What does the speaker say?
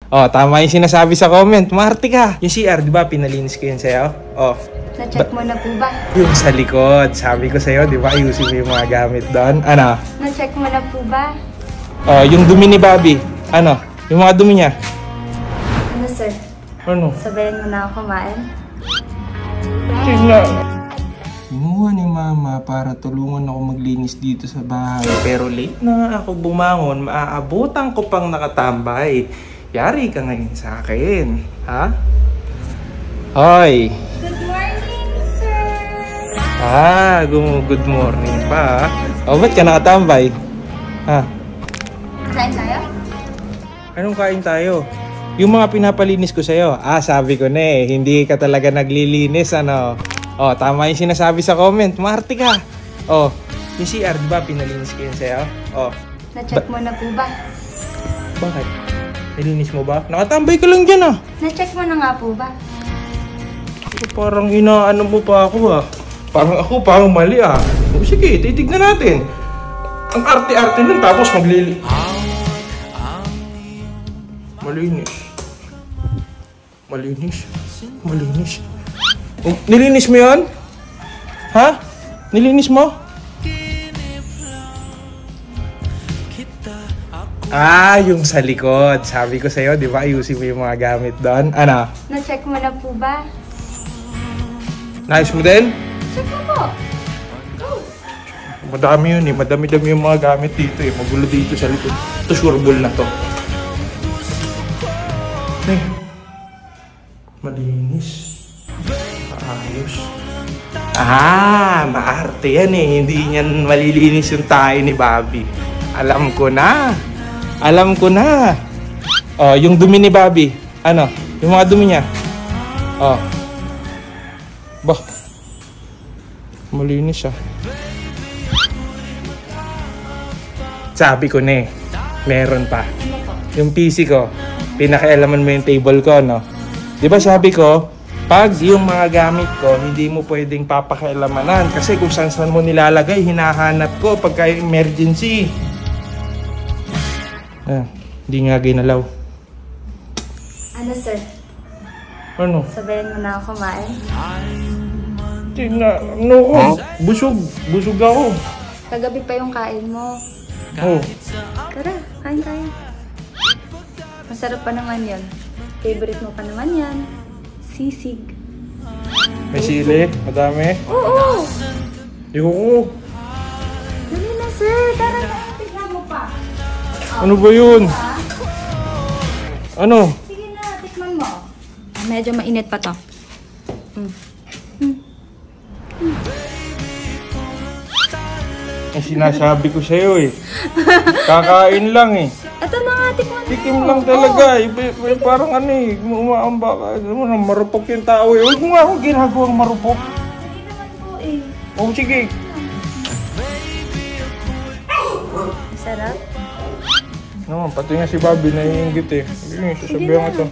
Oh, tama yung sinasabi sa comment. Marte ka. Yung CR, di ba, pinalinis ko yun sa'yo? Oh. Na-check mo na po ba? Yung sa likod. Sabi ko sa'yo, di ba, ayusin mo yung mga gamit doon. Ano? Na-check mo na po ba? Oh, yung dumi ni Bobby. Ano? Yung mga dumi niya. Ano, sir? Ano? Sabayan mo na ako kumain? Tingnan. Kinuha ni Mama para tulungan ako maglinis dito sa bahay. Pero late na nga ako bumangon, maaabutan ko pang nakatambay. Yari ka ngayon sa akin. Ha? Hoy! Good morning, sir! Good morning pa. O, ba't ka nakatambay? Ha? Kain tayo? Anong kain tayo? Yung mga pinapalinis ko sa'yo. Sabi ko na eh, hindi ka talaga naglilinis, ano? Oh, tama yung sinasabi sa comment. Marte ka. Oh, yung CR, di ba, pinalinis ko yun sa'yo? Oh. Na-check mo na po ba? Bakit? Nilinis mo ba? Nakatambay ka lang dyan, Na-check mo na nga po ba? Parang inaano mo pa ako, Parang mali, O, sige, titignan natin. Ang arte-arte nun, tapos Malinis. Oh, nilinis mo yun? Ha? Nilinis mo? Yung sa likod. Sabi ko sa'yo, di ba, ayusin mo yung mga gamit doon. Ano? Na-check mo na po ba? Nice mo din? Check mo po. Madami yun eh. Madami-dami yung mga gamit dito eh. Magulo dito sa likod. Ito sureball na to. Malinis. Ayos. Maarte yan eh. Hindi niyan malilinis yung tayo ni Bobby. Alam ko na. Oh, yung dumi ni Bobby. Ano? Yung mga dumi niya. Oh. Bah. Malinis siya. Sabi ko na eh. Meron pa. Yung PC ko. Pinakialaman mo yung table ko, no? Di ba sabi ko, pag yung mga gamit ko, hindi mo pwedeng papakialamanan. Kasi kung saan mo nilalagay, hinahanap ko pagka emergency. Hindi nga ginalaw. Ano, sir? Ano? Sabayan mo na ako kumain? Busog ako. Kagabi pa yung kain mo. Oh. Tara, kain tayo. Masarap pa naman yan. Favorite mo pa naman yan. Sisig. May sili? Madami? Oo! Ayoko. Dali na, sir. Tara na. Tignan mo pa. Ano ba yun? Ano? Sige na, tikman mo. Medyo mainit pa to. Ang sinasabi ko sa'yo eh. Kakain lang eh. Ito na nga, tikman mo. Tikim lang talaga eh. Parang ano eh, umaamba ka. Marupok yung tao eh. Huwag mo nga akong ginagawang marupok. Hindi naman po eh. Oh, sige. Sarap? Naman, pati nga si Bobby naiingit eh. Sige, sasabihan ko to.